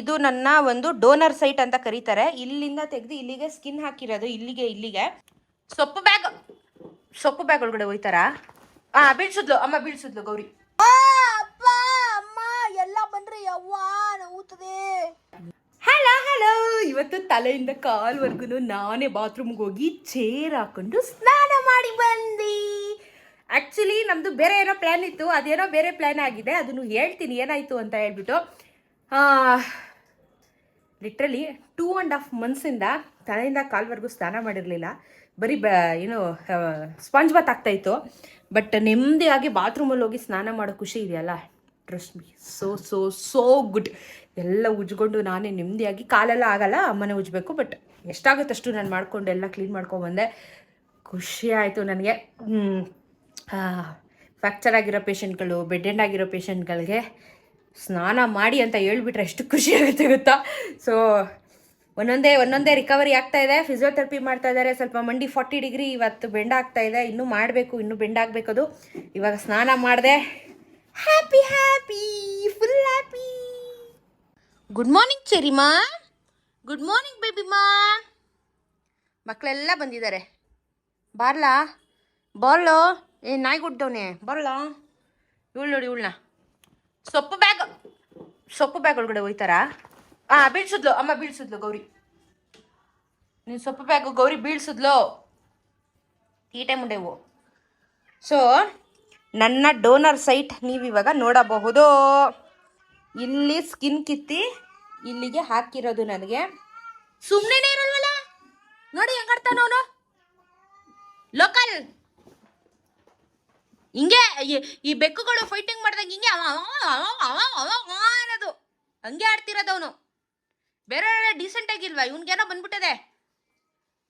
ಇದು ನನ್ನ ಒಂದು ಡೋನರ್ ಸೈಟ್ ಅಂತ ಕರೀತಾರೆ. ಇಲ್ಲಿಂದ ತೆಗೆದು ಇಲ್ಲಿಗೆ ಸ್ಕಿನ್ ಹಾಕಿರೋದು, ಇಲ್ಲಿಗೆ ಸೊಪ್ಪು ಬ್ಯಾಗ್ ಒಳಗಡೆ ಹೋಯ್ತಾರಾ? ಬೀಳ್ಸಿದ್ಲು ಅಮ್ಮ, ಬೀಳ್ಸಿದ್ಲು ಗೌರಿ. ಅಮ್ಮ ಎಲ್ಲ ಬಂದ್ರೆ ಯವ್ವ ನೋವುತ್ತದೆ. ಹಲೋ, ಇವತ್ತು ತಲೆಯಿಂದ ಕಾಲ್ವರೆಗೂ ನಾನೇ ಬಾತ್ರೂಮ್ಗೆ ಹೋಗಿ ಚೇರ್ ಹಾಕೊಂಡು ಸ್ನಾನ ಮಾಡಿ ಬಂದಿ. ಆ್ಯಕ್ಚುಲಿ ನಮ್ಮದು ಬೇರೆ ಏನೋ ಪ್ಲ್ಯಾನ್ ಇತ್ತು, ಅದೇನೋ ಬೇರೆ ಪ್ಲ್ಯಾನ್ ಆಗಿದೆ. ಅದನ್ನು ಹೇಳ್ತೀನಿ ಏನಾಯಿತು ಅಂತ ಹೇಳ್ಬಿಟ್ಟು. ಲಿಟ್ರಲಿ 2.5 ಮಂತ್ಸಿಂದ ತಲೆಯಿಂದ ಕಾಲ್ವರೆಗೂ ಸ್ನಾನ ಮಾಡಿರಲಿಲ್ಲ. ಬರೀ ಏನು ಸ್ಪಂಜ್ ಬಾತ್ ಆಗ್ತಾಯಿತ್ತು. ಬಟ್ ನೆಮ್ಮದಿಯಾಗಿ ಬಾತ್ರೂಮಲ್ಲಿ ಹೋಗಿ ಸ್ನಾನ ಮಾಡೋ ಖುಷಿ ಇದೆಯಲ್ಲ, ಟ್ರಸ್ಟ್ ಮೀ, ಸೋ ಗುಡ್. ಎಲ್ಲ ಉಜ್ಕೊಂಡು ನಾನೇ ನೆಮ್ಮದಿಯಾಗಿ, ಕಾಲೆಲ್ಲ ಆಗಲ್ಲ, ಅಮ್ಮನೇ ಉಜ್ಬೇಕು. ಬಟ್ ಎಷ್ಟಾಗುತ್ತಷ್ಟು ನಾನು ಮಾಡಿಕೊಂಡು ಎಲ್ಲ ಕ್ಲೀನ್ ಮಾಡ್ಕೊಬಂದೆ. ಖುಷಿ ಆಯಿತು ನನಗೆ. ಫ್ರ್ಯಾಕ್ಚರ್ ಆಗಿರೋ ಪೇಷಂಟ್ಗಳು, ಬೆಡ್ ಎಂಡ್ ಆಗಿರೋ ಪೇಷಂಟ್ಗಳಿಗೆ ಸ್ನಾನ ಮಾಡಿ ಅಂತ ಹೇಳ್ಬಿಟ್ರೆ ಎಷ್ಟು ಖುಷಿ ಆಗುತ್ತೆ ಗೊತ್ತಾ. ಸೊ ಒಂದೊಂದೇ ರಿಕವರಿ ಆಗ್ತಾ ಇದೆ. ಫಿಸಿಯೋಥೆರಪಿ ಮಾಡ್ತಾ ಇದ್ದಾರೆ. ಸ್ವಲ್ಪ ಮಂಡಿ 40 ಡಿಗ್ರಿ ಇವತ್ತು ಬೆಂಡ್ ಆಗ್ತಾ ಇದೆ. ಇನ್ನೂ ಮಾಡಬೇಕು, ಇನ್ನೂ ಬೆಂಡ್ ಆಗಬೇಕದು. ಇವಾಗ ಸ್ನಾನ ಮಾಡಿದೆ. Happy full happy. Good morning ಚೆರಿಮಾ, ಗುಡ್ ಮಾರ್ನಿಂಗ್ ಬೇಬಿಮಾ. ಮಕ್ಕಳೆಲ್ಲ ಬಂದಿದ್ದಾರೆ. ಬಾರ್ಲೋ ನಾಯಿ ಗುಡ್ದವನೆ, ಬರಲ್ಲ. ಇವಳು ನೋಡಿ, ಇವಳನ್ನ ಸೊಪ್ಪು ಬ್ಯಾಗ್ ಒಳಗಡೆ ಹೋಯ್ತಾರಾ? ಬೀಳ್ಸಿದ್ಲು ಅಮ್ಮ, ಬೀಳ್ಸಿದ್ಲು ಗೌರಿ. ನೀನು ಸೊಪ್ಪು ಬ್ಯಾಗು ಗೌರಿ ಬೀಳ್ಸಿದ್ಲು. ಈಟೆ ಮುಂಡೆವು. ಸೊ ನನ್ನ ಡೋನರ್ ಸೈಟ್ ನೀವಿವಾಗ ನೋಡಬಹುದು. ಇಲ್ಲಿ ಸ್ಕಿನ್ ಕಿತ್ತಿ ಇಲ್ಲಿಗೆ ಹಾಕಿರೋದು ನನಗೆ. ಸುಮ್ಮನೆ ಇರಲ್ವಲ್ಲ ನೋಡಿ, ಹೆಂಗಾಡ್ತಾನ ಅವನು. ಲೋಕಲ್ ಹಿಂಗೆ ಈ ಬೆಕ್ಕುಗಳು ಫೈಟಿಂಗ್ ಮಾಡ್ದಂಗೆ ಹಿಂಗೆ ಅನ್ನೋದು, ಹಂಗೆ ಆಡ್ತಿರೋದವನು. ಬೇರೆ ಡೀಸೆಂಟ್ ಆಗಿಲ್ವಾ? ಇವನ್ಗೇನೋ ಬಂದ್ಬಿಟ್ಟದೆ.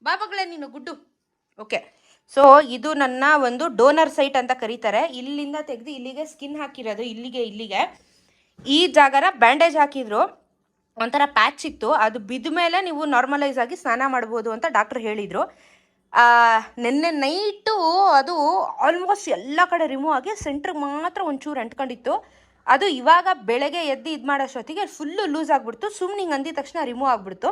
ಬಾಬಾಗಳೇ ನೀನು ಗುಡ್ಡು. ಓಕೆ, ಸೊ ಇದು ನನ್ನ ಒಂದು ಡೋನರ್ ಸೈಟ್ ಅಂತ ಕರೀತಾರೆ. ಇಲ್ಲಿಂದ ತೆಗೆದು ಇಲ್ಲಿಗೆ ಸ್ಕಿನ್ ಹಾಕಿರೋದು, ಇಲ್ಲಿಗೆ ಈ ಜಾಗನ ಬ್ಯಾಂಡೇಜ್ ಹಾಕಿದ್ರು. ಒಂಥರ ಪ್ಯಾಚ್ ಇತ್ತು, ಅದು ಬಿದ್ದ ಮೇಲೆ ನೀವು ನಾರ್ಮಲೈಸ್ ಆಗಿ ಸ್ನಾನ ಮಾಡ್ಬೋದು ಅಂತ ಡಾಕ್ಟ್ರ್ ಹೇಳಿದರು. ನಿನ್ನೆ ನೈಟು ಅದು ಆಲ್ಮೋಸ್ಟ್ ಎಲ್ಲ ಕಡೆ ರಿಮೂವ್ ಆಗಿ ಸೆಂಟ್ರಿಗೆ ಮಾತ್ರ ಒಂಚೂರು ಅಂಟ್ಕೊಂಡಿತ್ತು. ಅದು ಇವಾಗ ಬೆಳಗ್ಗೆ ಎದ್ದು ಇದು ಮಾಡೋಷ್ಟೊತ್ತಿಗೆ ಫುಲ್ಲು ಲೂಸ್ ಆಗಿಬಿಡ್ತು. ಸುಮ್ಮನೆ ಹಿಂಗೆ ಅಂದಿದ ತಕ್ಷಣ ರಿಮೂವ್ ಆಗಿಬಿಡ್ತು.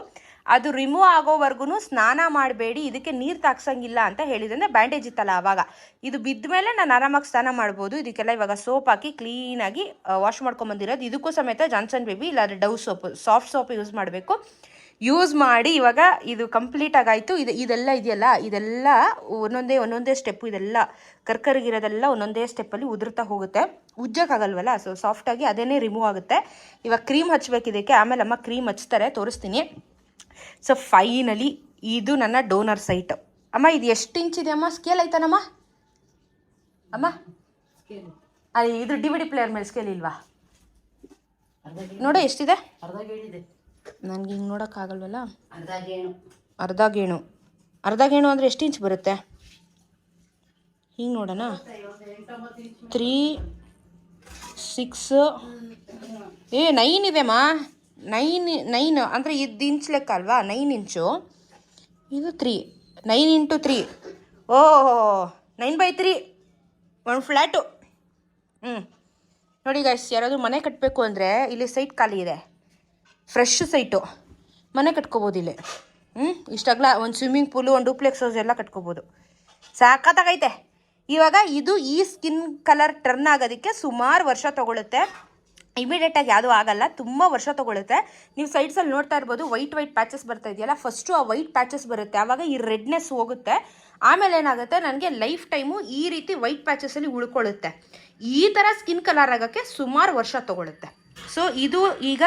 ಅದು ರಿಮೂವ್ ಆಗೋವರೆಗೂ ಸ್ನಾನ ಮಾಡಬೇಡಿ, ಇದಕ್ಕೆ ನೀರು ತಾಕ್ಸಂಗಿಲ್ಲ ಅಂತ ಹೇಳಿದೆ. ಅಂದರೆ ಬ್ಯಾಂಡೇಜ್ ಇತ್ತಲ್ಲ ಆವಾಗ. ಇದು ಬಿದ್ದ ಮೇಲೆ ನಾನು ಆರಾಮಾಗಿ ಸ್ನಾನ ಮಾಡ್ಬೋದು. ಇದಕ್ಕೆಲ್ಲ ಇವಾಗ ಸೋಪ್ ಹಾಕಿ ಕ್ಲೀನಾಗಿ ವಾಶ್ ಮಾಡ್ಕೊಂಬಂದಿರೋದು. ಇದಕ್ಕೂ ಸಮೇತ ಜಾನ್ಸನ್ ಬೇಬಿ ಇಲ್ಲಾಂದರೆ ಡವ್ ಸೋಪು, ಸಾಫ್ಟ್ ಸೋಪ್ ಯೂಸ್ ಮಾಡಬೇಕು. ಯೂಸ್ ಮಾಡಿ ಇವಾಗ ಇದು ಕಂಪ್ಲೀಟ್ ಆಗಾಯಿತು. ಇದೆಲ್ಲ ಇದೆಯಲ್ಲ, ಇದೆಲ್ಲ ಒಂದೊಂದೇ ಸ್ಟೆಪ್ಪು, ಇದೆಲ್ಲ ಕರ್ಕರಿಗಿರೋದೆಲ್ಲ ಒಂದೊಂದೇ ಸ್ಟೆಪ್ಪಲ್ಲಿ ಉದುರ್ತಾ ಹೋಗುತ್ತೆ. ಉಜ್ಜಕ್ಕಾಗಲ್ವಲ್ಲ, ಸೊ ಸಾಫ್ಟಾಗಿ ಅದೇನೇ ರಿಮೂವ್ ಆಗುತ್ತೆ. ಇವಾಗ ಕ್ರೀಮ್ ಹಚ್ಬೇಕು ಇದಕ್ಕೆ, ಆಮೇಲೆ ಅಮ್ಮ ಕ್ರೀಮ್ ಹಚ್ತಾರೆ, ತೋರಿಸ್ತೀನಿ. ಸೊ ಫೈನಲಿ ಇದು ನನ್ನ ಡೋನರ್ ಸೈಟ್. ಅಮ್ಮ ಇದು ಎಷ್ಟು ಇಂಚ್ ಇದೆ ಅಮ್ಮ? ಸ್ಕೇಲ್ ಆಯ್ತಾನಮ್ಮ ಅಮ್ಮ? ಅಲ್ಲಿ ಇದು DVD ಪ್ಲೇಯರ್ ಮೇಲೆ ಸ್ಕೇಲ್ ಇಲ್ವಾ? ನೋಡು ಎಷ್ಟಿದೆ. ನನಗೆ ಹಿಂಗೆ ನೋಡೋಕ್ಕಾಗಲ್ವಲ್ಲ. ಅರ್ಧ ಗೇಣು ಅಂದರೆ ಎಷ್ಟು ಇಂಚ್ ಬರುತ್ತೆ? ಹಿಂಗೆ ನೋಡೋಣ. 3, 6 9 ಇದೆಮ್ಮ. 9 ಅಂದರೆ ಇದು ಇಂಚ್ ಲೆಕ್ಕ ಅಲ್ವಾ? 9 ಇಂಚು. ಇದು 3, 9 × 3. ಓಹೋ, 9/3 ಒಂದು ಫ್ಲ್ಯಾಟು. ನೋಡಿ ಗೈಸ್, ಯಾರಾದರೂ ಮನೆ ಕಟ್ಟಬೇಕು ಅಂದರೆ ಇಲ್ಲಿ ಸೈಟ್ ಖಾಲಿ ಇದೆ, ಫ್ರೆಶ್ ಸೈಟು. ಮನೆ ಕಟ್ಕೋಬೋದು ಇಲ್ಲಿ. ಇಷ್ಟಾಗಲ ಒಂದು ಸ್ವಿಮ್ಮಿಂಗ್ ಪೂಲು, ಒಂದು ಡೂಪ್ಲೆಕ್ಸ್ ಹೌಸ್ ಎಲ್ಲ ಕಟ್ಕೋಬೋದು. ಸಾಕತ್ತಾಗೈತೆ. ಇವಾಗ ಈ ಸ್ಕಿನ್ ಕಲರ್ ಟರ್ನ್ ಆಗೋದಕ್ಕೆ ಸುಮಾರು ವರ್ಷ ತೊಗೊಳುತ್ತೆ. ಇಮಿಡಿಯೇಟಾಗಿ ಯಾವುದೂ ಆಗಲ್ಲ, ತುಂಬ ವರ್ಷ ತೊಗೊಳುತ್ತೆ. ನೀವು ಸೈಡ್ಸಲ್ಲಿ ನೋಡ್ತಾ ಇರ್ಬೋದು, ವೈಟ್ ಪ್ಯಾಚಸ್ ಬರ್ತಾ ಇದೆಯಲ್ಲ. ಫಸ್ಟು ಆ ವೈಟ್ ಪ್ಯಾಚಸ್ ಬರುತ್ತೆ, ಆವಾಗ ಈ ರೆಡ್ನೆಸ್ ಹೋಗುತ್ತೆ. ಆಮೇಲೆ ಏನಾಗುತ್ತೆ, ನನಗೆ ಲೈಫ್ ಟೈಮು ಈ ರೀತಿ ವೈಟ್ ಪ್ಯಾಚಸಲ್ಲಿ ಉಳ್ಕೊಳ್ಳುತ್ತೆ. ಈ ಥರ ಸ್ಕಿನ್ ಕಲರ್ ಆಗೋಕ್ಕೆ ಸುಮಾರು ವರ್ಷ ತೊಗೊಳುತ್ತೆ. ಸೊ ಇದು ಈಗ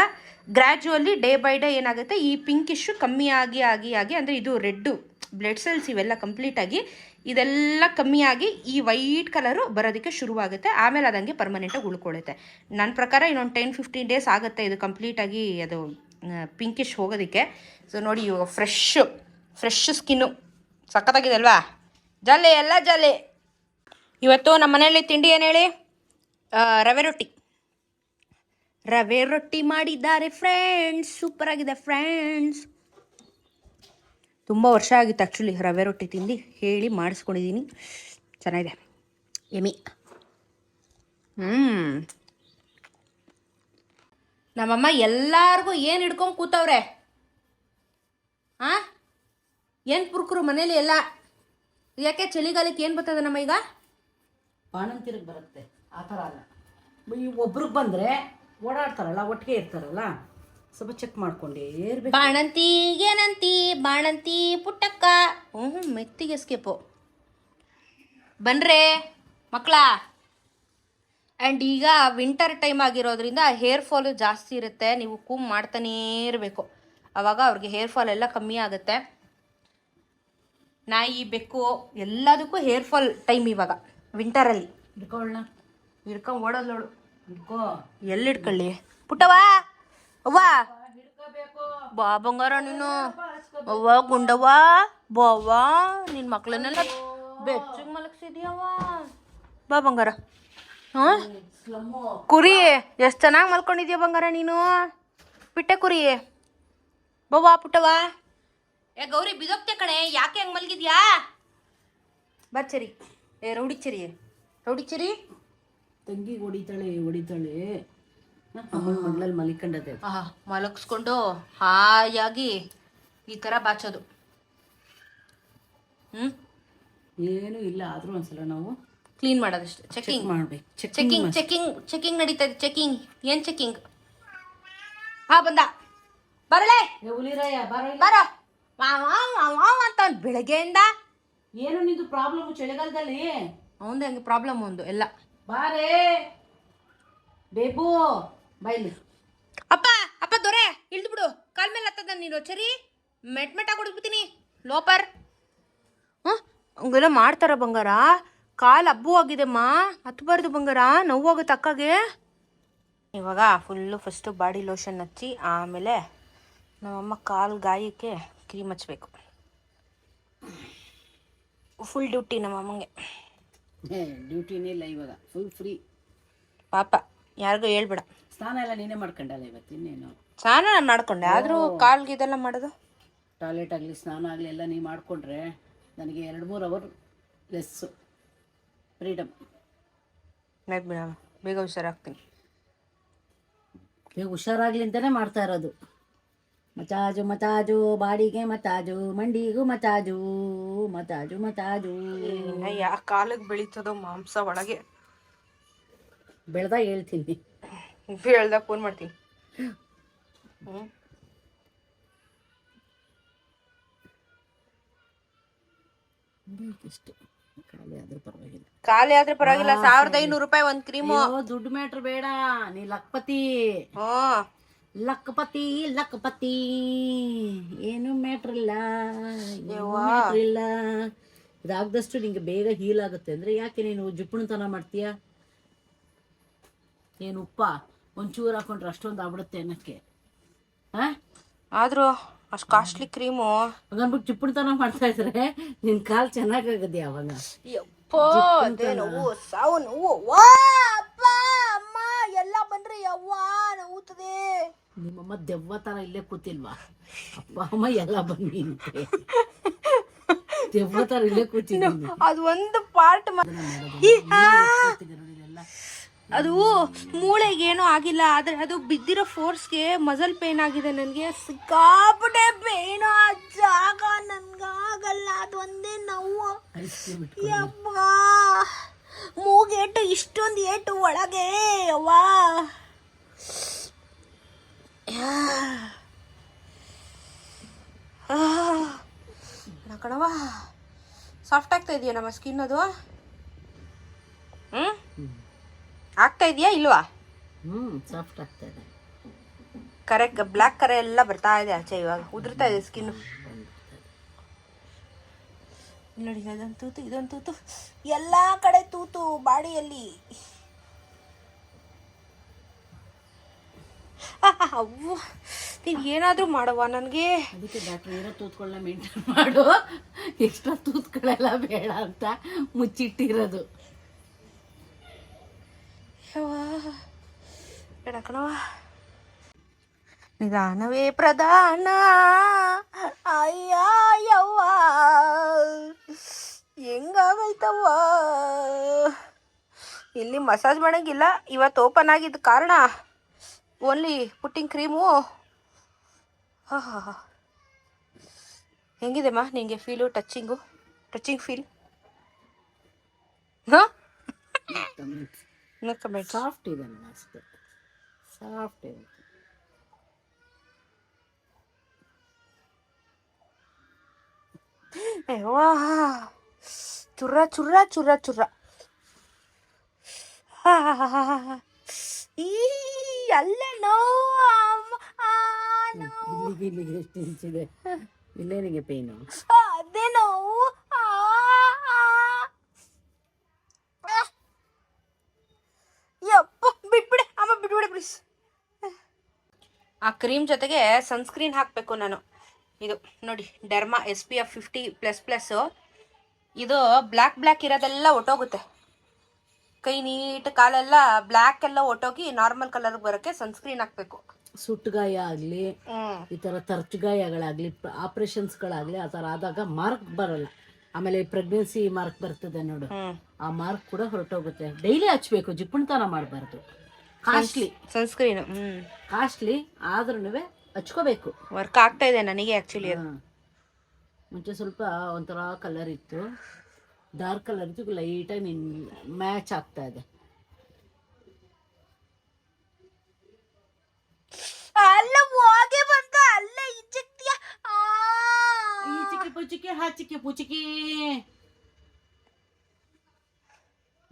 ಗ್ರ್ಯಾಜುವಲಿ ಡೇ ಬೈ ಡೇ ಏನಾಗುತ್ತೆ, ಈ ಪಿಂಕಿಶು ಕಮ್ಮಿ ಆಗಿ ಅಂದರೆ ಇದು ರೆಡ್ಡು ಬ್ಲಡ್ ಸೆಲ್ಸ್ ಇವೆಲ್ಲ ಕಂಪ್ಲೀಟಾಗಿ ಇದೆಲ್ಲ ಕಮ್ಮಿಯಾಗಿ ಈ ವೈಟ್ ಕಲರು ಬರೋದಕ್ಕೆ ಶುರುವಾಗುತ್ತೆ. ಆಮೇಲೆ ಅದಂಗೆ ಪರ್ಮನೆಂಟಾಗಿ ಉಳ್ಕೊಳ್ಳುತ್ತೆ. ನನ್ನ ಪ್ರಕಾರ ಇನ್ನೊಂದು 10-15 ಡೇಸ್ ಆಗುತ್ತೆ ಇದು ಕಂಪ್ಲೀಟಾಗಿ ಅದು ಪಿಂಕಿಶ್ ಹೋಗೋದಕ್ಕೆ. ಸೊ ನೋಡಿ, ಇವಾಗ ಫ್ರೆಶ್ ಸ್ಕಿನ್ನು ಸಖತ್ತಾಗಿದೆ ಅಲ್ವಾ? ಜಾಲೆ ಎಲ್ಲ ಜಾಲೆ. ಇವತ್ತು ನಮ್ಮ ಮನೆಯಲ್ಲಿ ತಿಂಡಿ ಏನು ಹೇಳಿ? ರವೆ ರೊಟ್ಟಿ ಮಾಡಿದ್ದಾರೆ ಫ್ರೆಂಡ್ಸ್. ಸೂಪರ್ ಆಗಿದೆ ಫ್ರೆಂಡ್ಸ್. ತುಂಬ ವರ್ಷ ಆಗಿತ್ತು ಆ್ಯಕ್ಚುಲಿ ರವೆ ರೊಟ್ಟಿ ತಿಂದು, ಹೇಳಿ ಮಾಡಿಸ್ಕೊಂಡಿದ್ದೀನಿ. ಚೆನ್ನಾಗಿದೆ, ಎಮಿ. ನಮ್ಮಮ್ಮ ಎಲ್ಲಾರ್ಗೂ ಏನು ಹಿಡ್ಕೊಂಡು ಕೂತವ್ರೆ. ಏನು ಪುರ್ಕರು ಮನೇಲಿ ಎಲ್ಲ. ಯಾಕೆ ಚಳಿಗಾಲಕ್ಕೆ ಏನು ಬರ್ತದೆ ನಮ್ಮ ಈಗ? ಬಾಣಂತಿರಿಗೆ ಬರುತ್ತೆ, ಆ ಥರ ಅಲ್ಲ. ಒಬ್ರಿಗೆ ಬಂದರೆ ಓಡಾಡ್ತಾರಲ್ಲ, ಒಟ್ಟಿಗೆ ಇರ್ತಾರಲ್ಲ, ಸ್ವಲ್ಪ ಚೆಕ್ ಮಾಡ್ಕೊಂಡೇ ಇರ್ಬೇಕು. ಬಾಣಂತಿಗೇನಂತಿ ಬಾಣಂತಿ ಪುಟ್ಟಕ್ಕ. ಮೆತ್ತಿಗೆ ಎಸ್ಕೇಪು ಬನ್ರೇ ಮಕ್ಕಳ. ಆ್ಯಂಡ್ ಈಗ ವಿಂಟರ್ ಟೈಮ್ ಆಗಿರೋದ್ರಿಂದ ಹೇರ್ ಫಾಲು ಜಾಸ್ತಿ ಇರುತ್ತೆ. ನೀವು ಕೂಮ್ ಮಾಡ್ತಾನೇ ಇರಬೇಕು, ಆವಾಗ ಅವ್ರಿಗೆ ಹೇರ್ ಫಾಲ್ ಎಲ್ಲ ಕಮ್ಮಿ ಆಗುತ್ತೆ. ನಾಯಿ ಬೆಕ್ಕು ಎಲ್ಲದಕ್ಕೂ ಹೇರ್ ಫಾಲ್ ಟೈಮ್ ಇವಾಗ ವಿಂಟರಲ್ಲಿ. ಹಿಡ್ಕೊಳ್ಳ, ಹಿಡ್ಕೊಂಡು ಓಡೋದ್ಲೋಳು. ಹಿಡ್ಕೋ. ಎಲ್ಲಿ ಹಿಡ್ಕೊಳ್ಳಿ ಪುಟ್ಟವಾ? ಅವ್ವ ಬಾ ಬಂಗಾರ ನೀನು. ಅವ್ವ ಗುಂಡವ್ವ ಬಾವ್ವ, ನಿನ್ನ ಮಕ್ಳನ್ನೆಲ್ಲ ಬೆಚ್ಚಿಗೆ ಮಲಗಿಸಿದ್ಯವ್ವ. ಬಾ ಬಂಗಾರ. ಕುರಿ ಎಷ್ಟು ಚೆನ್ನಾಗಿ ಮಲ್ಕೊಂಡಿದ್ಯಾ ಬಂಗಾರ ನೀನು. ಪಿಟ್ಟೆ ಕುರಿ ಬವ್ವ ಪುಟ್ಟವ. ಗೌರಿ ಬಿದೋಗ್ತೆ ಕಣೆ, ಯಾಕೆ ಹಂಗೆ ಮಲಗಿದ್ಯಾ? ಬಚ್ಚರಿ ರೌಡಿಚರಿ ರೌಡಿಚರಿ. ತಂಗಿ ಹೊಡಿತಾಳೆ ಮಗ್ಳಲ್ಲಿ ಮಲಿಕೊಂಡದೆ. ಮಲಗಿಸ್ಕೊಂಡು ಹಾಯಾಗಿ ಈ ಥರ ಬಾಚೋದು. ಏನೂ ಇಲ್ಲ, ಆದರೂ ಒಂದ್ಸಲ ನಾವು ಕ್ಲೀನ್ ಮಾಡೋದಷ್ಟೇ. ಚೆಕಿಂಗ್ ಮಾಡ್ಬೇಕು. ಚೆಕಿಂಗ್ ನಡೀತಾ ಇದೆ. ಚೆಕಿಂಗ್ ಏನು ಚೆಕಿಂಗ್? ಬಂದ ಬರಲೇ ಹುಲಿರಾಯ ಬರೋ ಅಂತ ಬೆಳಗ್ಗೆಯಿಂದ. ಏನು ನಿಂದು ಪ್ರಾಬ್ಲಮ್ ಚಳಿಗಾಲದಲ್ಲಿ? ಅವಂದೇ ಹಂಗೆ ಪ್ರಾಬ್ಲಮ್ ಒಂದು ಎಲ್ಲ. ಬಾರೇ ಬೇಬು ಬೈಲಿ. ಅಪ್ಪ ದೊರೆ ಇಳ್ದು ಬಿಡು, ಕಾಲ್ ಮೇಲೆ ಹತ್ತದ ನೀನು. ಸರಿ ಮೆಟ್ಟಾಗಿ ಹೊಡಿದ್ಬಿಡ್ತೀನಿ ಲೋಪರ್. ಹಂಗೆಲ್ಲ ಮಾಡ್ತಾರ ಬಂಗಾರ. ಕಾಲು ಹಬ್ಬು ಆಗಿದೆಮ್ಮ, ಹತ್ಬಾರ್ದು ಬಂಗಾರ, ನೋವಾಗುತ್ತೆ ಅಕ್ಕಗೆ. ಇವಾಗ ಫಸ್ಟು ಬಾಡಿ ಲೋಷನ್ ಹಚ್ಚಿ ಆಮೇಲೆ ನಮ್ಮಮ್ಮ ಕಾಲು ಗಾಯಕ್ಕೆ ಕ್ರೀಮ್ ಹಚ್ಚಬೇಕು. ಫುಲ್ ಡ್ಯೂಟಿ ನಮ್ಮಮ್ಮಂಗೆ. ಡ್ಯೂಟಿನೇ ಇಲ್ಲ ಇವಾಗ, ಫುಲ್ ಫ್ರೀ. ಪಾಪ ಯಾರಿಗೂ ಹೇಳ್ಬೇಡ. ಸ್ನಾನ ಎಲ್ಲ ನೀನೇ ಮಾಡ್ಕೊಂಡಲ್ಲ ಇವತ್ತು? ಇನ್ನೇನು ಸ್ನಾನ ನಾನು ಮಾಡ್ಕೊಂಡೆ, ಆದರೂ ಕಾಲ್ಗೆ ಇದೆಲ್ಲ ಮಾಡೋದು. ಟಾಯ್ಲೆಟ್ ಆಗಲಿ ಸ್ನಾನ ಆಗಲಿ ಎಲ್ಲ ನೀವು ಮಾಡಿಕೊಂಡ್ರೆ ನನಗೆ 2-3 ಅವರ್ ಲೆಸ್ಸು ಫ್ರೀಡಮ್. ಬೇಗ ಹುಷಾರಾಗ್ತೀನಿ. ಬೇಗ ಹುಷಾರಾಗಲಿ ಅಂತಲೇ ಮಾಡ್ತಾ ಇರೋದು. ಮಚಾಜು ಬಾಡಿಗೆ ಮಚಾಜು, ಮಂಡಿಗೂ ಮಚಾಜು. ಯಾ ಕಾಲಿಗೆ ಬೆಳೀತದೋ ಮಾಂಸ ಒಳಗೆ. ಬೆಳೆದಾಗ ಹೇಳ್ತೀನಿ, ಹೇಳ್ದಾಗ ಫೋನ್ ಮಾಡ್ತೀನಿ. ಬೇಕಿಷ್ಟು ಖಾಲಿ ಆದ್ರೆ ಪರವಾಗಿಲ್ಲ. 1500 ರೂಪಾಯಿ ಒಂದು ಕ್ರೀಮು. ದುಡ್ಡು ಮ್ಯಾಟ್ರ್ ಬೇಡ, ನೀ ಲಕ್ಪತಿ. ಲಕ್ಪತಿ ಏನು ಮ್ಯಾಟ್ರ್ ಇಲ್ಲ. ಇದಾಗದಷ್ಟು ನಿಂಗೆ ಬೇಗ ಹೀಲ್ ಆಗುತ್ತೆ. ಅಂದ್ರೆ ಯಾಕೆ ನೀನು ಜಿಪ್ಪುಣತನ ಮಾಡ್ತೀಯ? ಏನು ಉಪ್ಪ ಒಂಚೂರು ಹಾಕೊಂಡ್ರೆ ಅಷ್ಟೊಂದು ಆಗ್ಬಿಡುತ್ತೆ ಅನ್ನಕ್ಕೆ. ಆದ್ರೂ ಅಷ್ಟು ಕಾಸ್ಟ್ಲಿ ಕ್ರೀಮು ಹಂಗನ್ಬಿಟ್ಟು ಜಿಪ್ಪುಣತನ ಮಾಡ್ತಾ ಇದ್ರೆ ನಿನ್ ಕಾಲು ಚೆನ್ನಾಗದೆ ಅವಾಗ. ನೋವು ಸಾವು ನೋವು ಅಪ್ಪ ಅಮ್ಮ ಎಲ್ಲ ಬಂದ್ರೆ ಯವ್ವ ನೋವುತ್ತದೆ. ನಿಮ್ಮಮ್ಮ ದೆವ್ವ ತರ ಇಲ್ಲೇ ಕೂತಿಲ್ವಾ? ಅಪ್ಪ ಅಮ್ಮ ಎಲ್ಲ ಬನ್ನಿ ಅಂತೆ, ದೆವ್ವ ತರ ಇಲ್ಲೇ ಕೂತಿದ್ದೀನಿ. ಅದು ಒಂದು ಪಾರ್ಟ್ ಅದು ಮೂಳೆಗೆ ಏನೂ ಆಗಿಲ್ಲ, ಆದರೆ ಅದು ಬಿದ್ದಿರೋ ಫೋರ್ಸ್ಗೆ ಮಸಲ್ ಪೇನ್ ಆಗಿದೆ ನನಗೆ. ಸಿಕ್ಕಾಪಟ್ಟೆ ಪೇನು ಆ ಜಾಗ, ನನ್ಗಾಗಲ್ಲ. ಅದು ಒಂದೇ ನೋವು. ಯವ್ವ ಮೂಗೇಟು, ಇಷ್ಟೊಂದು ಏಟು ಒಳಗೆ. ಯವ್ವ ಕಣವ ಸಾಫ್ಟ್ ಆಗ್ತಾ ಇದೆಯಾ ನಮ್ಮ ಸ್ಕಿನ್? ಅದು ಆಗ್ತಾ ಇದೆಯಾ ಇಲ್ವಾ? ಸಾಫ್ಟ್ ಆಗ್ತಾ ಇದೆ. ಕರೆಕ್ಟ್ ಬ್ಲ್ಯಾಕ್ ಕರೆ ಎಲ್ಲ ಬರ್ತಾ ಇದೆ ಆಚೆ. ಇವಾಗ ಉದುರ್ತಾ ಇದೆ ಸ್ಕಿನ್. ನೋಡಿ, ಅದೊಂದು ತೂತು ಇದೊಂದು ತೂತು, ಎಲ್ಲ ಕಡೆ ತೂತು ಬಾಡಿಯಲ್ಲಿ. ಅವ್ವ ನೀವು ಏನಾದರೂ ಮಾಡವ ನನಗೆ. ಅದಕ್ಕೆ ಡಾಕ್ಟ್ರ್ ಇರೋ ತೂತ್ಗಳನ್ನ ಮೇಂಟೈನ್ ಮಾಡು, ಎಕ್ಸ್ಟ್ರಾ ತೂತ್ಗಳೆಲ್ಲ ಬೇಡ ಅಂತ ಮುಚ್ಚಿಟ್ಟಿರೋದು. ಬೇಡ ಕಣವ. ನಿಧಾನವೇ ಪ್ರಧಾನ. ಅಯ್ಯ ಯವ್ವ ಹೆಂಗಾಗೈತವ್ವ. ಇಲ್ಲಿ ಮಸಾಜ್ ಮಾಡೋಂಗಿಲ್ಲ ಇವತ್ತು, ಓಪನ್ ಆಗಿದ್ದ ಕಾರಣ ಓನ್ಲಿ ಪುಟ್ಟಿಂಗ್ ಕ್ರೀಮು. ಹಾಂ ಹಾಂ ಹಾಂ, ಹೆಂಗಿದೆಮ್ಮ ನಿಂಗೆ ಫೀಲು? Touching feel? ಹಾಂ, ನೋ ಕಮೆಂಟ್ಸ್. ಸಾಫ್ಟ್ ಇದೆ ಅಷ್ಟೇ, ಸಾಫ್ಟ್ ಇದೆ. ವಾ, ಚುರ್ರ ಚುರ್ರ ಚುರ್ರ ಚುರ್ರ. ಈ ಅಲ್ಲೇ ನೋವು, ಇಲ್ಲಿಗೆ ಎಷ್ಟು ಇಂಚಿದೆ? ಇಲ್ಲೇನಿಗೆ ಪೇನು? ಅದೇ ನೋವು. ಯಪ್ಪ, ಬಿಟ್ಬಿಡೆ ಅಮ್ಮ, ಬಿಟ್ಬಿಡೆ ಪ್ಲೀಸ್. ಆ ಕ್ರೀಮ್ ಜೊತೆಗೆ ಸನ್ಸ್ಕ್ರೀನ್ ಹಾಕಬೇಕು ನಾನು. ಇದು ನೋಡಿ, ಡರ್ಮಾ SPF 50++. ಇದು ಬ್ಲ್ಯಾಕ್ ಇರೋದೆಲ್ಲ ಒಟ್ಟೋಗುತ್ತೆ. ಕೈ ನೀಟ್, ಕಾಲೆಲ್ಲ ಬ್ಲ್ಯಾಕ್ ಎಲ್ಲ ಒಟ್ಟೋಗಿ ನಾರ್ಮಲ್ ಕಲರ್ಗೆ ಬರೋಕ್ಕೆ ಸನ್ಸ್ಕ್ರೀನ್ ಹಾಕಬೇಕು. ಸುಟ್ಟಗಾಯ ಆಗಲಿ, ಈ ಥರ ತರ್ಚುಗಾಯಗಳಾಗಲಿ, ಆಪ್ರೇಷನ್ಸ್ಗಳಾಗಲಿ, ಆ ಥರ ಆದಾಗ ಮಾರ್ಕ್ ಬರಲ್ಲ. ಆಮೇಲೆ ಪ್ರೆಗ್ನೆನ್ಸಿ ಮಾರ್ಕ್ ಬರ್ತದೆ ನೋಡು, ಆ ಮಾರ್ಕ್ ಕೂಡ ಹೊರಟೋಗುತ್ತೆ. ಡೈಲಿ ಹಚ್ಬೇಕು, ಜಿಪ್ಪುಣತನ ಮಾಡಬಾರ್ದು. ಕಾಸ್ಟ್ಲಿ ಸನ್ಸ್ಕ್ರೀನ್, ಕಾಸ್ಟ್ಲಿ ಆದ್ರೂ ಹಚ್ಕೋಬೇಕು. ವರ್ಕ್ ಆಗ್ತಾ ಇದೆ ನನಗೆ ಆ್ಯಕ್ಚುಲಿ. ಅದು ಮುಂಚೆ ಸ್ವಲ್ಪ ಒಂಥರ ಕಲರ್ ಇತ್ತು, ಡಾರ್ಕ್ ಕಲರ್ ಇತ್ತು, ಲೈಟಾಗಿ ಮ್ಯಾಚ್ ಆಗ್ತಾ ಇದೆ. ಅಲ್ಲ ಹೋಗಿ ಬಂತು, ಅಲ್ಲೇ ಇಜ್ಜಿಕ್ತಿಯ. ಈ ಚಿಕ್ಕಿ ಪುಚಿಕಿ, ಹಾ ಚಿಕ್ಕಿ ಪುಚಿಕಿ,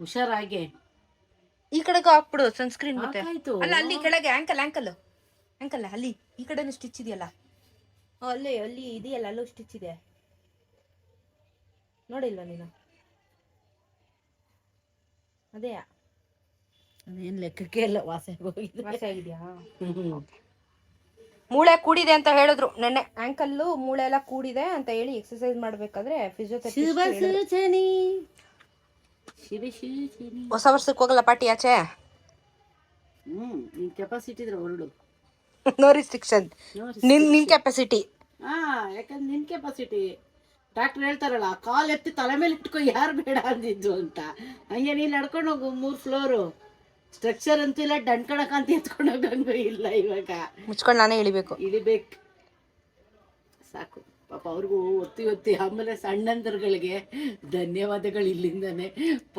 ಹುಷಾರಾಗೆ ಈ ಕಡೆಗೂ ಹಾಕ್ಬಿಡು ಸನ್ಸ್ಕ್ರೀನ್. ಮತ್ತೆ ಆಯ್ತು. ಅಲ್ಲ, ಅಲ್ಲಿ ಕೆಳಗೆ ಆಂಕಲ್ ಅಲ್ಲಿ ಈ ಕಡೆನೂ ಸ್ಟಿಚ್ ಇದೆಯಲ್ಲ, ಅಲ್ಲಿ ಇದೆಯಲ್ಲ, ಅಲ್ಲೂ ಸ್ಟಿಚ್ ಇದೆ, ನೋಡಿಲ್ವಾ ನೀನು? ಅದೇನು ಲೆಕ್ಕಕ್ಕೆ ಎಲ್ಲ ವಾಸ ಆಗಿದೆಯಾ? ಮೂಳೆ ಕೂಡಿದೆ ಅಂತ ಹೇಳಿದ್ರು ನೆನ್ನೆ. ಆಂಕಲ್ಲು ಮೂಳೆ ಎಲ್ಲ ಕೂಡಿದೆ ಅಂತ ಹೇಳಿ ಎಕ್ಸರ್ಸೈಸ್ ಮಾಡ್ಬೇಕಾದ್ರೆ ಹೊಸ ವರ್ಷಕ್ಕೆ ಹೋಗಲ್ಲ ಪಾರ್ಟಿ ಆಚೆ? ನಿನ್ ಕೆಪಾಸಿಟಿ ಇದ್ರೆ ಹೊರಡು. No restriction. ನಿನ್ ಕೆಪಾಸಿಟಿ. ಯಾಕಂದ್ರೆ ನಿನ್ ಕೆಪಾಸಿಟಿ. ಡಾಕ್ಟರ್ ಹೇಳ್ತಾರಲ್ಲ, ಕಾಲ್ ಎತ್ತಿ ತಲೆ ಮೇಲೆ ಇಟ್ಕೊ, ಯಾರು ಬೇಡ ಅಂದಿದ್ದು ಅಂತ. ಹಂಗೆ ನೀನ್ ನಡ್ಕೊಂಡು ಹೋಗು 3 ಫ್ಲೋರು. ಸ್ಟ್ರಕ್ಚರ್ ಅಂತೂ ಇಲ್ಲ, ಡಂಡ್ಕಣಕಂತ ಎತ್ಕೊಂಡು ಹೋಗಂಗೂ ಇಲ್ಲ. ಇವಾಗ ಮುಚ್ಕೊಂಡು ನಾನೇ ಇಳಿಬೇಕು. ಸಾಕು ಪಾಪ ಅವ್ರಿಗೂ ಒತ್ತಿ. ಆಮೇಲೆ ಸಣ್ಣಂದರ್ಗಳಿಗೆ ಧನ್ಯವಾದಗಳು ಇಲ್ಲಿಂದಾನೆ.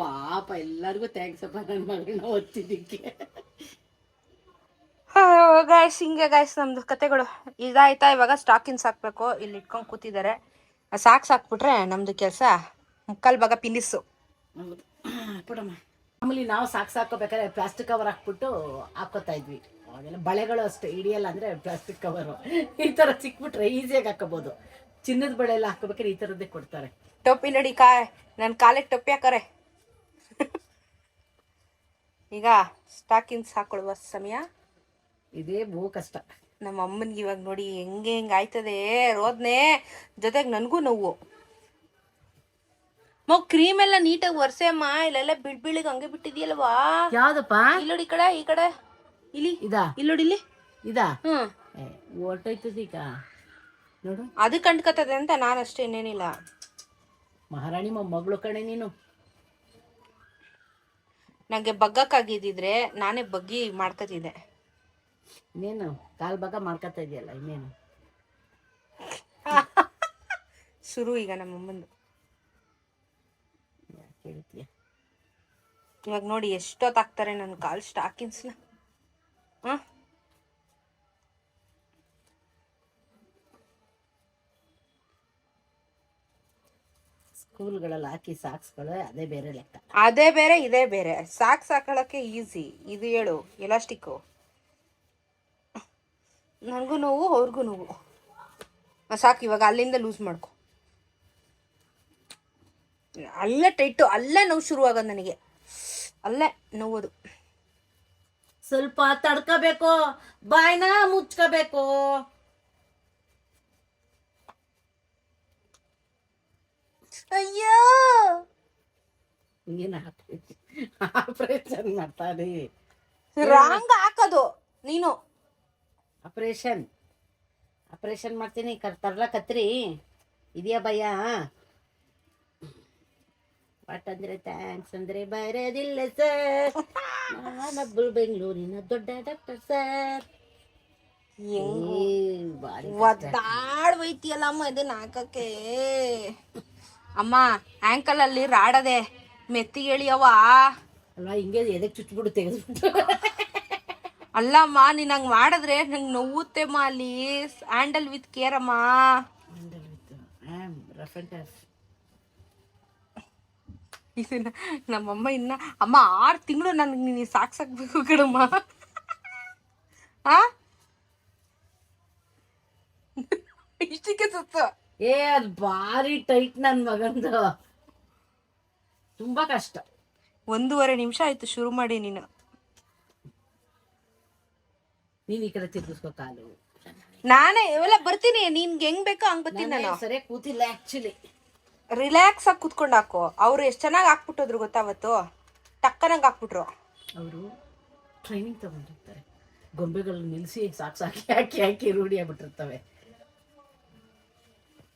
ಪಾಪ ಎಲ್ಲರಿಗೂ ಥ್ಯಾಂಕ್ಸ್ ಅಪ್ಪ, ನನ್ನ ಮಗಳನ್ನ ಒತ್ತಿದ್ದಕ್ಕೆ. ಗಾಯ್ಸ್ ನಮ್ದು ಕತೆಗಳು ಇದಾಯ್ತಾ? ಇವಾಗ ಸ್ಟಾಕಿನ್ಸ್ ಹಾಕ್ಬೇಕು. ಇಲ್ಲಿ ಇಟ್ಕೊಂಡು ಕೂತಿದ್ದಾರೆ. ಸಾಕ್ಸ್ ಹಾಕ್ಬಿಟ್ರೆ ನಮ್ದು ಕೆಲಸ ಮುಕ್ಕಾಲು ಭಾಗ ಪಿನಿಸ್ಸು. ಪುಡಮ್ಮ, ಮಾಮೂಲಿ ನಾವು ಸಾಕ್ಸ್ ಹಾಕೋಬೇಕಾದ್ರೆ ಪ್ಲಾಸ್ಟಿಕ್ ಕವರ್ ಹಾಕ್ಬಿಟ್ಟು ಹಾಕೋತಾ ಇದ್ವಿ. ಅವಾಗೆಲ್ಲ ಬಳೆಗಳು ಅಷ್ಟೇ ಹಿಡಿಯಲ್ಲ ಅಂದರೆ ಪ್ಲಾಸ್ಟಿಕ್ ಕವರು. ಈ ಥರ ಸಿಕ್ಬಿಟ್ರೆ ಈಸಿಯಾಗಿ ಹಾಕೋಬೋದು. ಚಿನ್ನದ ಬಳೆ ಎಲ್ಲ ಹಾಕೋಬೇಕಾದ್ರೆ ಈ ಥರದ್ದೇ ಕೊಡ್ತಾರೆ. ಟೊಪ್ಪಿ ನೋಡಿ, ನನ್ನ ಕಾಲಿಗೆ ಟೊಪ್ಪಿ ಹಾಕೋರೆ. ಈಗ ಸ್ಟಾಕಿನ್ಸ್ ಹಾಕೊಳ್ಳುವ ಸಮಯ. ಇದೇ ಬಹು ಕಷ್ಟ. ನಮ್ಮ ಅಮ್ಮನಿಗೆ ಇವಾಗ ನೋಡಿ ಹೆಂಗೆ ಆಯ್ತದೆ ರೋದ್ನೆ, ಜೊತೆಗೆ ನನಗೂ ನೋವು. ಕ್ರೀಮ್ ಎಲ್ಲ ನೀಟಾಗಿ ಒರೆಸಮ್ಮ. ಇಲ್ಲೆಲ್ಲ ಬಿಳಿಗೆ ಹಂಗೆ ಬಿಟ್ಟಿದ್ಯಲ್ವಾ? ಯಾವ್ದಪ್ಪ? ಇಲ್ಲೋಡಿ, ಈ ಕಡೆ ಇಲ್ಲಿ ಇಲ್ಲೋಡಿ, ಇಲ್ಲಿ ಇದಾ? ಹೊರ್ಟೋಯ್ತದ ಈಗ ನೋಡು. ಅದು ಕಂಡ್ಕತ್ತದೆ ಅಂತ ನಾನಷ್ಟೇ, ಇನ್ನೇನಿಲ್ಲ. ಮಹಾರಾಣಿ ಮೊಮ್ಮಗಳು ಕಣೆ ನೀನು. ನನಗೆ ಬಗ್ಗಕ್ಕಾಗಿದ್ದಿದ್ರೆ ನಾನೇ ಬಗ್ಗಿ ಮಾಡ್ಕೊತಿದ್ದೆ. ಇನ್ನೇನು ಕಾಲ್ ಭಾಗ ಮಾಡ್ಕೊತಾ ಇದೆಯಲ್ಲ, ಇನ್ನೇನು ಶುರು ಈಗ ನಮ್ಮಮ್ಮಂದು. ಹೇಳ್ತೀಯ? ಇವಾಗ ನೋಡಿ ಎಷ್ಟೊತ್ತಾಗ್ತಾರೆ ನನ್ನ ಕಾಲ್ ಸ್ಟಾಕಿನ್ಸ್ನ. ಸ್ಕೂಲ್ಗಳಲ್ಲಿ ಹಾಕಿ ಸಾಕ್ಸ್ಗಳು ಅದೇ ಬೇರೆ ಲೆಕ್ಕ. ಅದೇ ಬೇರೆ ಇದೇ ಬೇರೆ. ಸಾಕ್ಸ್ ಹಾಕೊಳ್ಳೋಕ್ಕೆ ಈಸಿ, ಇದು ಹೇಳು ಎಲಾಸ್ಟಿಕ್ಕು. ನನಗೂ ನೋವು, ಅವ್ರಿಗೂ ನೋವು. ಸಾಕು, ಇವಾಗ ಅಲ್ಲಿಂದ ಲೂಸ್ ಮಾಡ್ಕೊ. ಅಲ್ಲೇ ಟೈಟು, ಅಲ್ಲೇ ನೋವು ಶುರುವಾಗೋದು ನನಗೆ, ಅಲ್ಲೇ ನೋವೋದು. ಸ್ವಲ್ಪ ತಡ್ಕೋಬೇಕು, ಬಾಯ್ನ ಮುಚ್ಕೋಬೇಕು. ಅಯ್ಯೋ, ಏನು ಆಪರೇಷನ್ ಮಾಡ್ತಾನೆ? ರಾಂಗ್ ಹಾಕೋದು ನೀನು. ಆಪರೇಷನ್ ಮಾಡ್ತೀನಿ. ತರ್ಲ ಕತ್ರಿ ಇದೆಯಾ ಭಯ? ವಾಟ್ ಅಂದ್ರೆ ಥ್ಯಾಂಕ್ಸ್ ಅಂದ್ರೆ ಬರೋದಿಲ್ಲ ಸರ್. ನಾನೊಬ್ಬಳು ಬೆಂಗಳೂರಿನ ದೊಡ್ಡ ಡಾಕ್ಟರ್ ಸರ್. ಒದ್ದಾಡ್ಬೈತಿಯಲ್ಲಮ್ಮ ಇದನ್ನ ಹಾಕಕ್ಕೆ. ಅಮ್ಮ ಆಂಕಲ್ ಅಲ್ಲಿ ರಾಡದೆ ಮೆತ್ತಿಗೆಳಿಯವ ಅಲ್ವಾ, ಹಿಂಗೆ ಎದಕ್ಕೆ ಚುಚ್ಬಿಡು ತೆಗೆದ್ಬಿಟ್ಟು. ಅಲ್ಲಮ್ಮ ನೀನ್ ಹಂಗ್ ಮಾಡಿದ್ರೆ ನಂಗೆ ನೋವುತ್ತೆಮ್ಮ. ಅಲ್ಲಿ ಹ್ಯಾಂಡಲ್ ವಿತ್ ಕೇರ್ ಅಮ್ಮ. ಇದನ್ನ ನಮ್ಮಮ್ಮ ಇನ್ನ ಅಮ್ಮ 6 ತಿಂಗಳು ನನಗೆ ನೀನು ಸಾಕ್ಬೇಕು ಕಣಮ್ಮ. ಆ ಇಷ್ಟಕ್ಕೆ ಸುತ್ತ ಅದು ಭಾರಿ ಟೈಟ್ ನನ್ ಮಗಂದು, ತುಂಬಾ ಕಷ್ಟ. 1.5 ನಿಮಿಷ ಆಯ್ತು ಶುರು ಮಾಡಿ. ನೀನು ಈ ಕಡೆ ತಿರ್ಗಿಸ್ಕೋ ಕಾಲು. ನಾನೇ ಇವೆಲ್ಲ ಬರ್ತೀನಿ, ನಿನ್ಗೆ ಹೆಂಗ್ ಬೇಕೋ ಹಂಗ್ ಬರ್ತೀನಿ. ನಾನು ಸರಿಯಾಗಿ ಕೂತಿಲ್ಲ ಆಕ್ಚುಲಿ. ರಿಲ್ಯಾಕ್ಸ್ ಆಗಿ ಕುತ್ಕೊಂಡು ಹಾಕೋ. ಅವ್ರು ಎಷ್ಟು ಚೆನ್ನಾಗಿ ಹಾಕ್ಬಿಟ್ಟೋದ್ರು ಗೊತ್ತಾವತ್ತು, ಟಕ್ಕನಂಗೆ ಹಾಕ್ಬಿಟ್ರು. ಅವರು ಟ್ರೈನಿಂಗ್ ತಗೊಂಡಿರ್ತಾರೆ, ಗೊಂಬೆಗಳು ನಿಲ್ಲಿಸಿ ಸಾಕಿ ಹಾಕಿ ಹಾಕಿ ರೂಢಿ ಆಗ್ಬಿಟ್ಟಿರ್ತವೆ.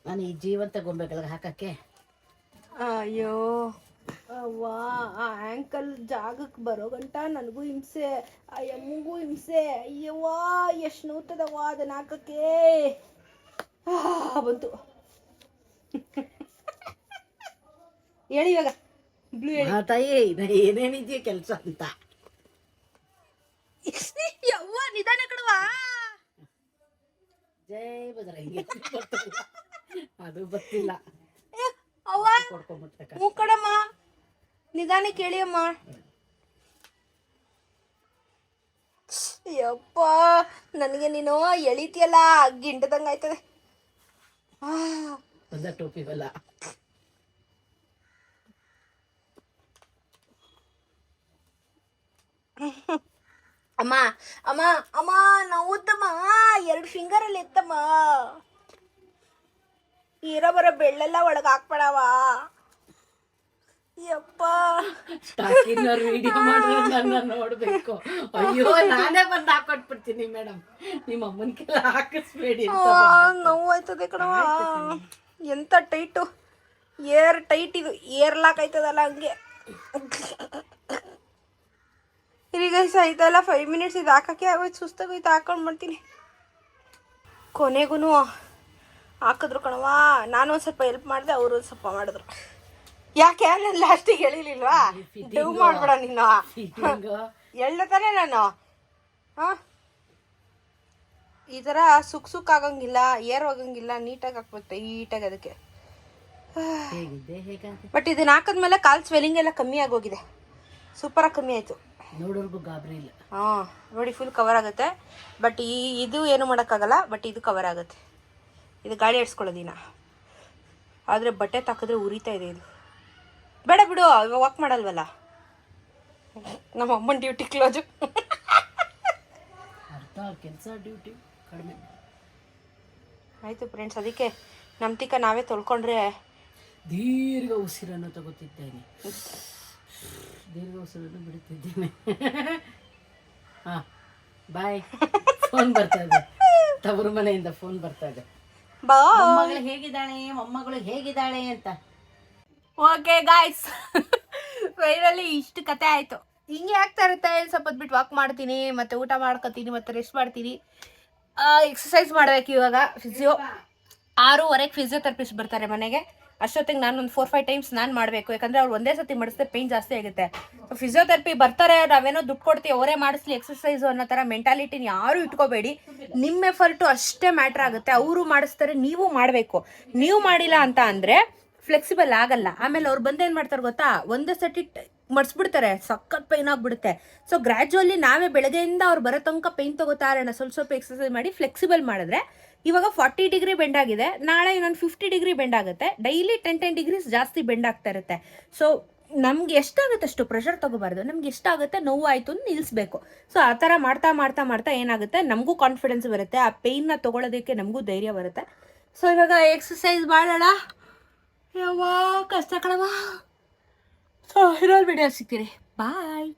ನಾನು ಈ ಜೀವಂತ ಗೊಂಬೆಗಳಿಗೆ ಹಾಕಕ್ಕೆ. ಅಯ್ಯೋ ಅವ್ವಾ, ಆ ಆ್ಯಂಕಲ್ ಜಾಗಕ್ಕೆ ಬರೋ ಗಂಟ ನನಗೂ ಹಿಂಸೆ, ಆ ಎಮ್ಮಿಗೂ ಹಿಂಸೆ. ಅಯ್ಯವ್ವಾ ಎಷ್ಟು ನೋತದವ್ವ ಅದನ್ನ ಹಾಕಕ್ಕೆ. ಬಂತು ಹೇಳಿ ಇವಾಗ ಬ್ಲೂ ಹೇಳಿ. ತಾಯಿ ಏನೇನಿದೆಯೋ ಕೆಲಸ ಅಂತ. ಯವ್ವ ನಿಧಾನ ಕಣವಾ. ಜೈ ಬದರಂಗಿ ಅದು ಗೊತ್ತಿಲ್ಲ. ಅವ್ವ ಕಣಮ್ಮ, ನಿಧಾನ ಕೇಳಿಯಮ್ಮ. ಯಪ್ಪ ನನಗೆ ನೀನು ಎಳಿತೀಯಲ್ಲ ಗಿಂಡದಂಗ ಆಯ್ತದೆ. ಒಂದ ಟೋಪಿ ಬಲ್ಲ. ಅಮ್ಮ ಅಮ್ಮ ಅಮ್ಮ ನೋವುತ್ತಮ್ಮ, 2 ಫಿಂಗರಲ್ಲಿ ಎತ್ತಮ್ಮ. ಇರೋ ಬರೋ ಬೆಳ್ಳೆಲ್ಲ ಒಳಗೆ ಹಾಕ್ಬೇಡವ. ಯಪ್ಪ ವಿಡಿಯೋ ಮಾಡಿದ್ರೆ ನನ್ನ ನೋಡ್ಬೇಕು. ಅಯ್ಯೋ ನಾನೇ ಬಂದು ಹಾಕೊಟ್ಬಿಡ್ತೀನಿ ಮೇಡಮ್, ನಿಮ್ಮ ಅಮ್ಮನ್ಗೆಲ್ಲ ಹಾಕಿಸ್ಬೇಡಿ. ನೋವು ಆಯ್ತದೆ ಕಣವ. ಎಂತ ಟೈಟು, ಏರ್ ಟೈಟ್ ಇದು, ಏರ್ಲಾಕ್ ಆಯ್ತದಲ್ಲ ಹಂಗೆ. ಈಗ ಆಯ್ತಲ್ಲ 5 ಮಿನಿಟ್ಸ್ ಇದು ಹಾಕಕ್ಕೆ ಆಗೋಯ್ತು, ಸುಸ್ತಾಗೋಯ್ತು. ಹಾಕೊಂಡು ಮಾಡ್ತೀನಿ. ಕೊನೆಗೂ ಹಾಕಿದ್ರು ಕಣವ. ನಾನು ಒಂದು ಸ್ವಲ್ಪ ಹೆಲ್ಪ್ ಮಾಡಿದೆ, ಅವರು ಒಂದು ಸ್ವಲ್ಪ ಮಾಡಿದ್ರು. ಯಾಕೆ ನಾನು ಲಾಸ್ಟಿಗೆ ಹೇಳಿರ್ಲಿಲ್ವಾ ಡವ್ ಮಾಡ್ಬೇಡ ನೀನು ಹೇಳ್ತಾನೆ ನಾನು. ಹಾಂ ಈ ಥರ ಸುಕ್ ಆಗಂಗಿಲ್ಲ, ಏರ್ ಹೋಗಂಗಿಲ್ಲ, ನೀಟಾಗಿ ಹಾಕ್ಬೇಕು ಟೈಟಾಗಿ ಅದಕ್ಕೆ. ಬಟ್ ಇದನ್ನ ಹಾಕಿದ್ಮೇಲೆ ಕಾಲು ಸ್ವೆಲ್ಲಿಂಗ್ ಎಲ್ಲ ಕಮ್ಮಿ ಆಗೋಗಿದೆ, ಸೂಪರಾಗಿ ಕಮ್ಮಿ ಆಯಿತು. ನೋಡೋರ್ಗು ಗಾಬರಿ ಇಲ್ಲ. ಹಾಂ ನೋಡಿ ಫುಲ್ ಕವರ್ ಆಗುತ್ತೆ. ಬಟ್ ಇದು ಏನು ಮಾಡೋಕ್ಕಾಗಲ್ಲ, ಬಟ್ ಇದು ಕವರ್ ಆಗುತ್ತೆ. ಇದು ಗಾಳಿ ಆಡಿಸ್ಕೊಳ್ಳೋದಿನ, ಆದರೆ ಬಟ್ಟೆ ತಾಕಿದ್ರೆ ಉರಿತಾ ಇದೆ ಇದು. ಬೇಡ ಬಿಡು, ಇವಾಗ ವಾಕ್ ಮಾಡಲ್ವಲ್ಲ. ನಮ್ಮ ಅಮ್ಮನ ಡ್ಯೂಟಿ ಕ್ಲೋಜು. ಅರ್ಧ ಕೆಲಸ ಡ್ಯೂಟಿ ಕಡಿಮೆ ಆಯಿತು ಫ್ರೆಂಡ್ಸ್. ಅದಕ್ಕೆ ನಮ್ಮ ತಿಕ್ಕ ನಾವೇ ತೊಳ್ಕೊಂಡ್ರೆ ದೀರ್ಘ ಉಸಿರನ್ನು ತಗೋತಿದ್ದೇನೆ, ದೀರ್ಘ ಉಸಿರನ್ನು ಬಿಡುತ್ತಿದ್ದೇನೆ. ಹಾಂ ಬಾಯ್. ಫೋನ್ ಬರ್ತಾ ಇದೆ, ತವರು ಮನೆಯಿಂದ ಫೋನ್ ಬರ್ತಾ ಇದೆ. ಮೊಮ್ಮಗಳು ಹೇಗಿದ್ದಾಳೆ, ಮೊಮ್ಮಗಳು ಹೇಗಿದ್ದಾಳೆ ಅಂತ. ಓಕೆ ಗಾಯ್ಸ್, ಫೈನಲಿ ಇಷ್ಟು ಕತೆ ಆಯಿತು. ಹಿಂಗೆ ಆಗ್ತಾ ಇರುತ್ತೆ. ಸ್ವಲ್ಪ ಹೊತ್ತು ಬಿಟ್ಟು ವಾಕ್ ಮಾಡ್ತೀನಿ, ಮತ್ತು ಊಟ ಮಾಡ್ಕೊತೀನಿ, ಮತ್ತು ರೆಸ್ಟ್ ಮಾಡ್ತೀನಿ. ಎಕ್ಸಸೈಸ್ ಮಾಡಬೇಕು ಇವಾಗ. 6:15 ಫಿಸಿಯೋಥೆರಪಿಸ್ಟ್ ಬರ್ತಾರೆ ಮನೆಗೆ. ಅಷ್ಟೊತ್ತಿಗೆ ನಾನು ಒಂದು 4-5 ಟೈಮ್ಸ್ ನಾನು ಮಾಡಬೇಕು, ಯಾಕಂದರೆ ಅವ್ರು ಒಂದೇ ಸತಿ ಮಾಡಿಸಿದ್ರೆ ಪೇಯ್ನ್ ಜಾಸ್ತಿ ಆಗುತ್ತೆ. ಫಿಸಿಯೋಥೆರಪಿ ಬರ್ತಾರೆ, ನಾವೇನೋ ದುಡ್ಡು ಕೊಡ್ತೀವಿ, ಅವರೇ ಮಾಡಿಸ್ಲಿ ಎಕ್ಸಸೈಸು ಅನ್ನೋ ಥರ ಮೆಂಟಾಲಿಟಿನ ಯಾರೂ ಇಟ್ಕೋಬೇಡಿ. ನಿಮ್ಮ ಎಫರ್ಟು ಅಷ್ಟೇ ಮ್ಯಾಟ್ರ್ ಆಗುತ್ತೆ. ಅವರು ಮಾಡಿಸ್ತಾರೆ, ನೀವು ಮಾಡಬೇಕು. ನೀವು ಮಾಡಿಲ್ಲ ಅಂತ ಅಂದರೆ ಫ್ಲೆಕ್ಸಿಬಲ್ ಆಗಲ್ಲ. ಆಮೇಲೆ ಅವ್ರು ಬಂದೇನು ಮಾಡ್ತಾರೆ ಗೊತ್ತಾ, ಒಂದೇ ಸತಿ ಮಡಿಸ್ಬಿಡ್ತಾರೆ, ಸಖತ್ ಪೈನ್ ಆಗಿಬಿಡುತ್ತೆ. ಸೊ ಗ್ರ್ಯಾಜುವಲಿ ನಾವೇ ಬೆಳಗ್ಗೆಯಿಂದ ಅವ್ರು ಬರೋ ತನಕ ಪೈನ್ ತಗೋತಾ ಇರೋಣ. ಸ್ವಲ್ಪ ಎಕ್ಸಸೈಸ್ ಮಾಡಿ ಫ್ಲೆಕ್ಸಿಬಲ್ ಮಾಡಿದ್ರೆ, ಇವಾಗ 40 ಡಿಗ್ರಿ ಬೆಂಡ್ ಆಗಿದೆ, ನಾಳೆ ಇನ್ನೊಂದು 50 ಡಿಗ್ರಿ ಬೆಂಡ್ ಆಗುತ್ತೆ. ಡೈಲಿ 10 ಡಿಗ್ರೀಸ್ ಜಾಸ್ತಿ ಬೆಂಡ್ ಆಗ್ತಾ ಇರುತ್ತೆ. ಸೊ ನಮ್ಗೆ ಎಷ್ಟಾಗುತ್ತೆ ಅಷ್ಟು ಪ್ರೆಷರ್ ತಗೋಬಾರ್ದು. ನಮ್ಗೆ ಎಷ್ಟಾಗುತ್ತೆ ನೋವು ಆಯಿತು ಅಂತ ನಿಲ್ಲಿಸ್ಬೇಕು. ಸೊ ಆ ಥರ ಮಾಡ್ತಾ ಮಾಡ್ತಾ ಮಾಡ್ತಾ ಏನಾಗುತ್ತೆ, ನಮಗೂ ಕಾನ್ಫಿಡೆನ್ಸ್ ಬರುತ್ತೆ, ಆ ಪೇಯ್ನ ತೊಗೊಳೋದಕ್ಕೆ ನಮಗೂ ಧೈರ್ಯ ಬರುತ್ತೆ. ಸೊ ಇವಾಗ ಎಕ್ಸಸೈಸ್ ಮಾಡೋಣ. ಯಾವ ಕಷ್ಟ ಕಣವ. ಸೊ ಇನ್ನೊಂದು ವಿಡಿಯೋ ಸಿಗ್ತೀರಿ. ಬಾಯ್.